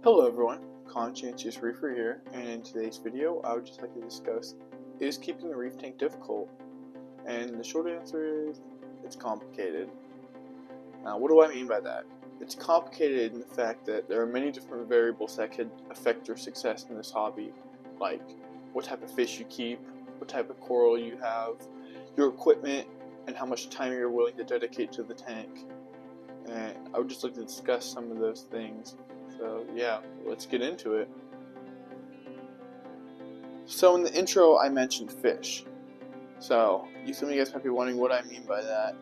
Hello everyone, Conscientious Reefer here, and in today's video I would just like to discuss, is keeping a reef tank difficult? And the short answer is, it's complicated. Now what do I mean by that? It's complicated in the fact that there are many different variables that could affect your success in this hobby, like what type of fish you keep, what type of coral you have, your equipment, and how much time you're willing to dedicate to the tank. And I would just like to discuss some of those things. So yeah, let's get into it. So in the intro I mentioned fish. So some of you guys might be wondering what I mean by that.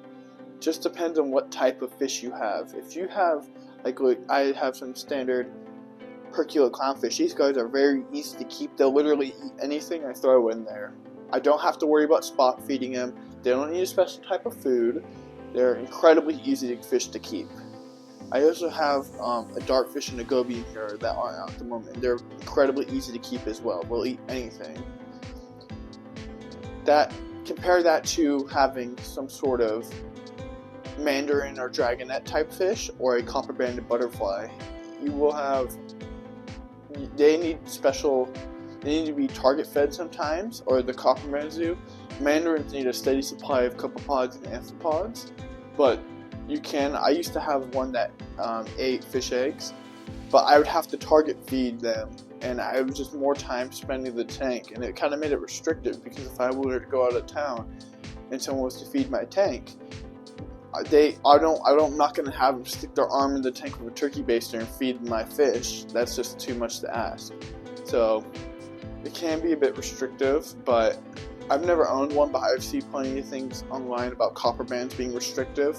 Just depends on what type of fish you have. If you have, like I have some standard per kilo clownfish, these guys are very easy to keep. They'll literally eat anything I throw in there. I don't have to worry about spot feeding them. They don't need a special type of food. They're incredibly easy fish to keep. I also have a dark fish and a goby in here that aren't out at the moment. They're incredibly easy to keep as well. They'll eat anything. Compare that to having some sort of mandarin or dragonet type fish or a copper banded butterfly. They need to be target fed sometimes, or the copper mandarin. Mandarins need a steady supply of copepods and amphipods, but I used to have one that ate fish eggs, but I would have to target feed them, and I was just more time spending the tank, and it kind of made it restrictive, because if I were to go out of town and someone was to feed my tank, I'm not going to have them stick their arm in the tank with a turkey baster and feed my fish. That's just too much to ask. So it can be a bit restrictive, but I've never owned one, but I've seen plenty of things online about copper bands being restrictive.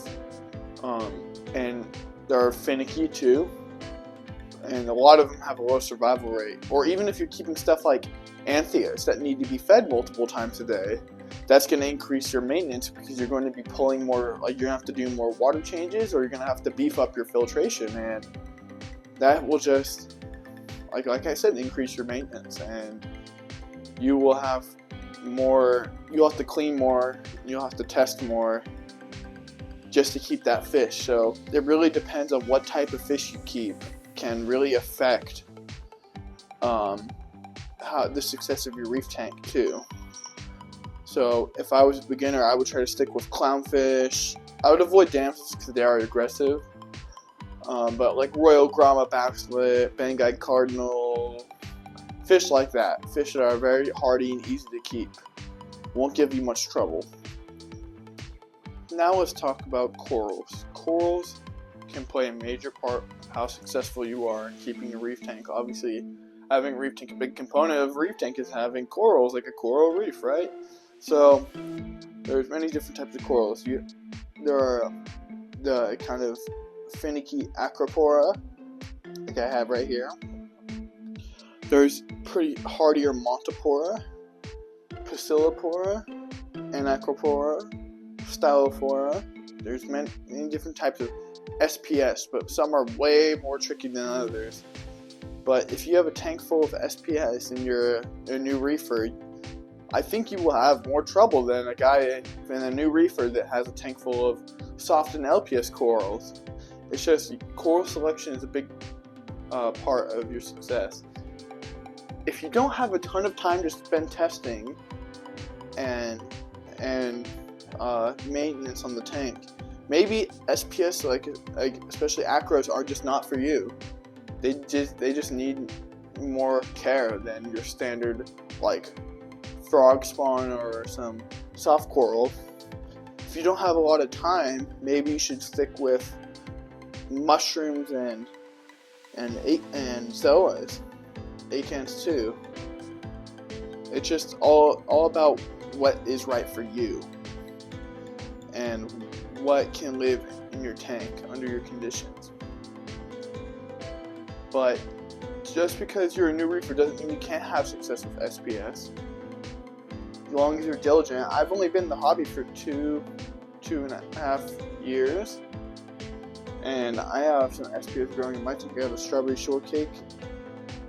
And they're finicky too, and a lot of them have a low survival rate. Or even if you're keeping stuff like anthias that need to be fed multiple times a day, that's going to increase your maintenance, because you're going to be pulling more, like you're going to have to do more water changes, or you're going to have to beef up your filtration, and that will just, like I said, increase your maintenance, and you'll have to clean more, you'll have to test more, just to keep that fish. So it really depends on what type of fish you keep, can really affect how the success of your reef tank too. So if I was a beginner, I would try to stick with clownfish. I would avoid damsels because they are aggressive, but like royal grama backslit, bang-eyed cardinal, fish like that, fish that are very hardy and easy to keep, won't give you much trouble. Now let's talk about corals. Corals can play a major part of how successful you are in keeping a reef tank. Obviously, having a reef tank, a big component of a reef tank is having corals, like a coral reef, right? So there's many different types of corals. There are the kind of finicky acropora, like I have right here. There's pretty hardier montipora, pasillopora, anacropora, stylophora. There's many different types of SPS, but some are way more tricky than others. But if you have a tank full of SPS and you're a new reefer, I think you will have more trouble than a new reefer that has a tank full of soft and LPS corals. It's just coral selection is a big part of your success. If you don't have a ton of time to spend testing and maintenance on the tank, maybe SPS, like especially acros, are just not for you. They just need more care than your standard like frog spawn or some soft coral. If you don't have a lot of time, maybe you should stick with mushrooms and zoas, acants too. It's just all about what is right for you and what can live in your tank under your conditions. But just because you're a new reefer doesn't mean you can't have success with SPS. As long as you're diligent. I've only been in the hobby for two and a half years, and I have some SPS growing in my tank. I have a strawberry shortcake.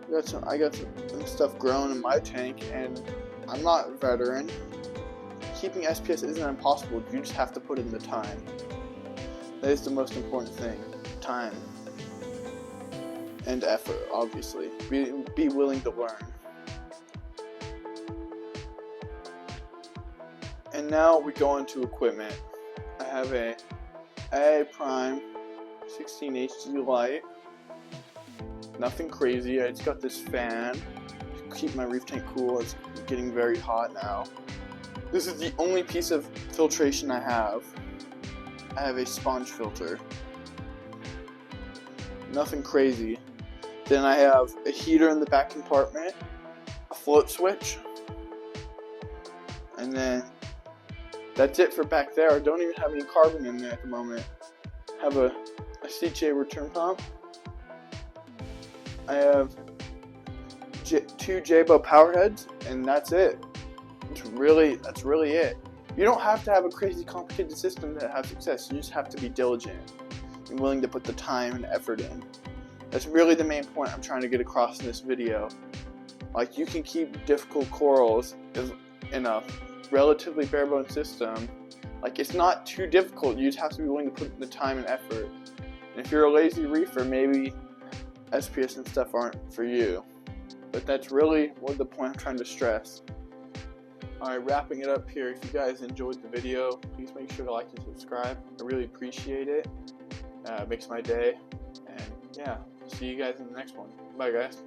I got some stuff growing in my tank, and I'm not a veteran. Keeping SPS isn't impossible. You just have to put in the time. That is the most important thing. Time. and effort, obviously. Be willing to learn. And now we go into equipment. I have a A prime 16 HD light. Nothing crazy. I just got this fan to keep my reef tank cool. It's getting very hot now. This is the only piece of filtration I have. I have a sponge filter. Nothing crazy. Then I have a heater in the back compartment, a float switch, and then that's it for back there. I don't even have any carbon in there at the moment. I have a CTA return pump. I have two Jabo power heads, and that's it. That's really it. You don't have to have a crazy complicated system to have success. You just have to be diligent and willing to put the time and effort in. That's really the main point I'm trying to get across in this video. Like, you can keep difficult corals in a relatively bare bones system. Like, it's not too difficult. You just have to be willing to put in the time and effort. And if you're a lazy reefer, maybe SPS and stuff aren't for you. But that's really what the point I'm trying to stress. Alright, wrapping it up here. If you guys enjoyed the video, please make sure to like and subscribe. I really appreciate it. It makes my day. And yeah, see you guys in the next one. Bye, guys.